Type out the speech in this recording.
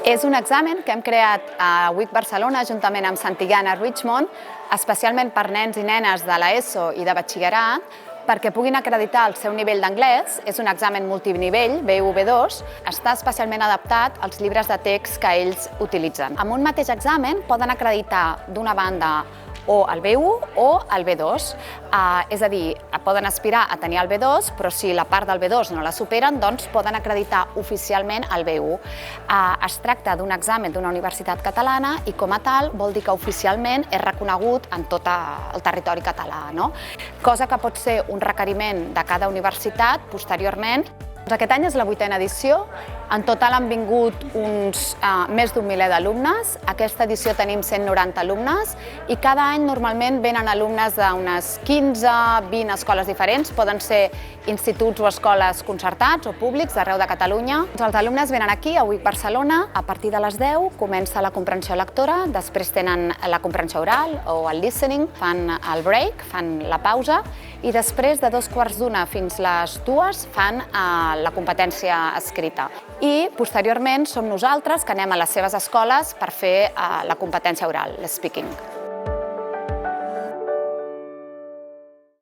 És un examen que hem creat a WIC Barcelona juntament amb Santillana Richmond, especialment per nens i nenes de l'ESO i de batxillerat, perquè puguin acreditar el seu nivell d'anglès. És un examen multinivell, B1, B2, està especialment adaptat als llibres de text que ells utilitzen. Amb un mateix examen poden acreditar d'una banda o el B1 o el B2, és a dir, poden aspirar a tenir el B2, però si la part del B2 no la superen, doncs poden acreditar oficialment el B1. Es tracta d'un examen d'una universitat catalana i com a tal vol dir que oficialment és reconegut en tot el territori català, cosa que pot ser un requeriment de cada universitat posteriorment. Aquest any és la 8a edició, en total han vingut més d'un miler d'alumnes. Aquesta edició tenim 190 alumnes i cada any normalment venen alumnes d'unes 15-20 escoles diferents, poden ser instituts o escoles concertats o públics d'arreu de Catalunya. Els alumnes venen aquí, a WIC Barcelona, a partir de les 10 comença la comprensió lectora, després tenen la comprensió oral o el listening, fan el break, fan la pausa i després de 2:15 fins les 2 fan la competència escrita. I posteriorment som nosaltres que anem a les seves escoles per fer la competència oral, l'speaking.